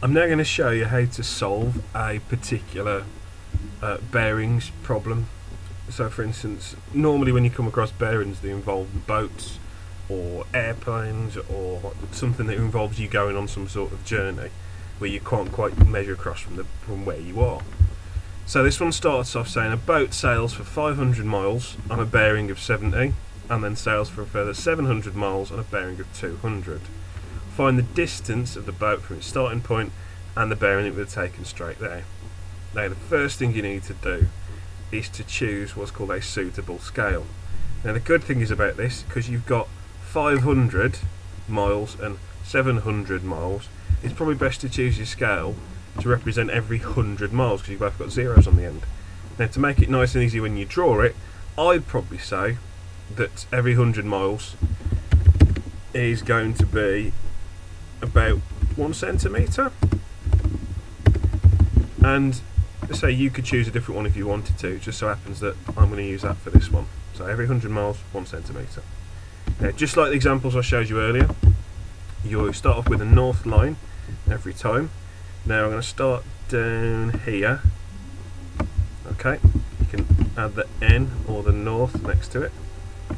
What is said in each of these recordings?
I'm now going to show you how to solve a particular bearings problem. So for instance, normally when you come across bearings that involve boats or airplanes or something that involves you going on some sort of journey where you can't quite measure across from where you are. So this one starts off saying a boat sails for 500 miles on a bearing of 70 and then sails for a further 700 miles on a bearing of 200. Find the distance of the boat from its starting point and the bearing it would have taken straight there. Now the first thing you need to do is to choose what's called a suitable scale. Now the good thing is about this, because you've got 500 miles and 700 miles, it's probably best to choose your scale to represent every 100 miles, because you've both got zeros on the end. Now to make it nice and easy when you draw it, I'd probably say that every 100 miles is going to be about 1 centimetre, and say you could choose a different one if you wanted to. It just so happens that I'm going to use that for this one. So every 100 miles, 1 centimetre. Now just like the examples I showed you earlier, you start off with a north line every time. Now I'm going to start down here. Okay, you can add the N or the north next to it. There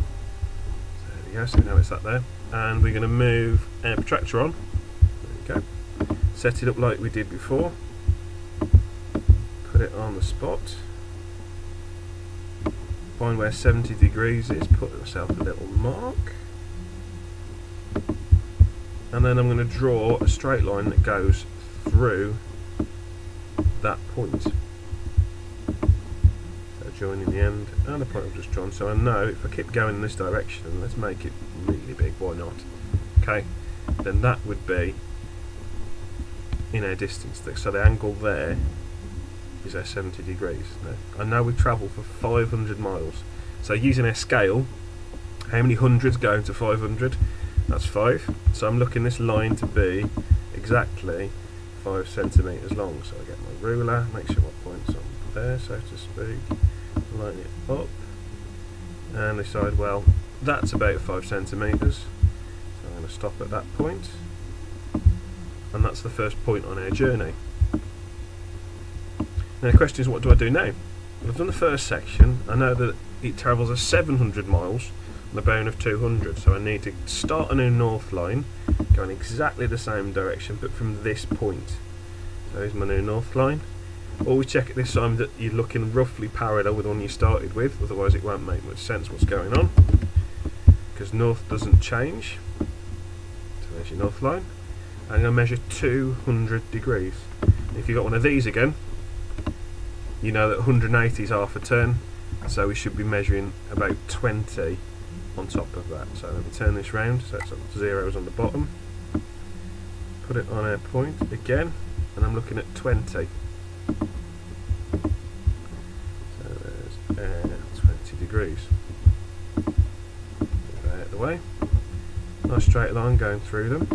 we go, so now it's that there. And we're going to move our protractor on. There we go. Set it up like we did before. Put it on the spot. Find where 70 degrees is, put myself a little mark. And then I'm going to draw a straight line that goes through that point. So joining the end and the point I've just drawn. So I know if I keep going in this direction, and let's make it really big, why not? Okay, then that would be in our distance. So the angle there is our 70 degrees. Now, I know we travel for 500 miles. So using our scale, how many hundreds go into 500? That's 5. So I'm looking this line to be exactly 5 centimetres long. So I get my ruler, make sure my point's on there, so to speak, line it up, and decide, well, that's about 5 centimetres. So I'm going to stop at that point, and that's the first point on our journey. Now the question is, what do I do now? Well, I've done the first section. I know that it travels a 700 miles on a bearing of 200, so I need to start a new north line going exactly the same direction but from this point. So here's my new north line. Always check at this time that you're looking roughly parallel with the one you started with, otherwise it won't make much sense what's going on, because north doesn't change. So there's your north line. I'm going to measure 200 degrees. If you've got one of these again, you know that 180 is half a turn, so we should be measuring about 20 on top of that. So let me turn this round, so it's zeros on the bottom. Put it on our point again, and I'm looking at 20. So there's 20 degrees. Move that out of the way. Nice straight line going through them.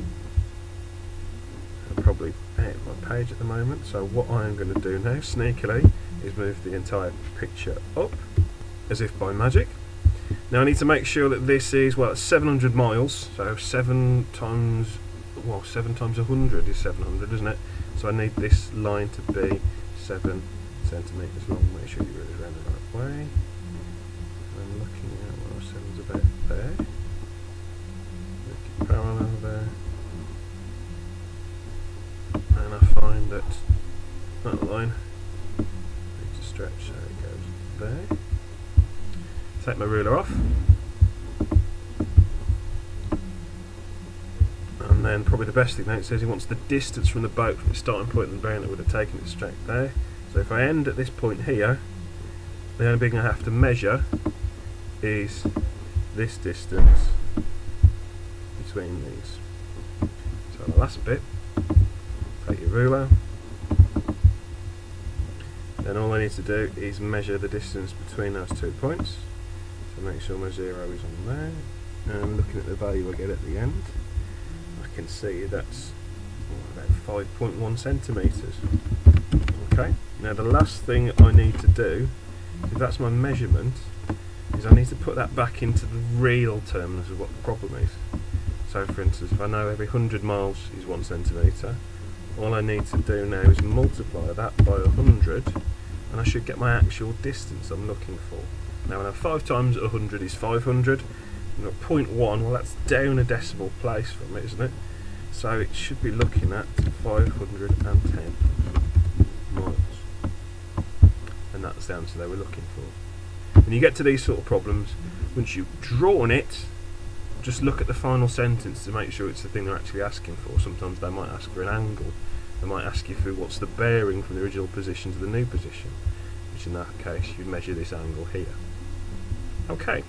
I'm probably out of my page at the moment, so what I'm going to do now, sneakily, is move the entire picture up, as if by magic. Now I need to make sure that this is, well, it's 700 miles, so 7 times 100 is 700, isn't it? So I need this line to be 7 centimetres long. Make sure you really round it the right way. I'm looking at, well, 7's about there. Make it parallel there. And I find that that line needs to stretch, so it goes there. Take my ruler off, and then probably the best thing now, it says he wants the distance from the boat from the starting point and the bearing that would have taken it straight there. So if I end at this point here, the only thing I have to measure is this distance between these. So the last bit, take your ruler, then all I need to do is measure the distance between those 2 points. So make sure my 0 is on there, and looking at the value I get at the end, I can see that's about 5.1 centimetres. Okay, now the last thing I need to do, if that's my measurement, is I need to put that back into the real terms of what the problem is. So for instance, if I know every 100 miles is 1 centimetre, all I need to do now is multiply that by 100, and I should get my actual distance I'm looking for. Now, when 5 times 100 is 500, and at 0.1, well, that's down a decimal place from it, isn't it? So it should be looking at 510 miles. And that's the answer they were looking for. When you get to these sort of problems, once you've drawn it, just look at the final sentence to make sure it's the thing they're actually asking for. Sometimes they might ask for an angle. They might ask you for what's the bearing from the original position to the new position, which in that case you'd measure this angle here. Okay.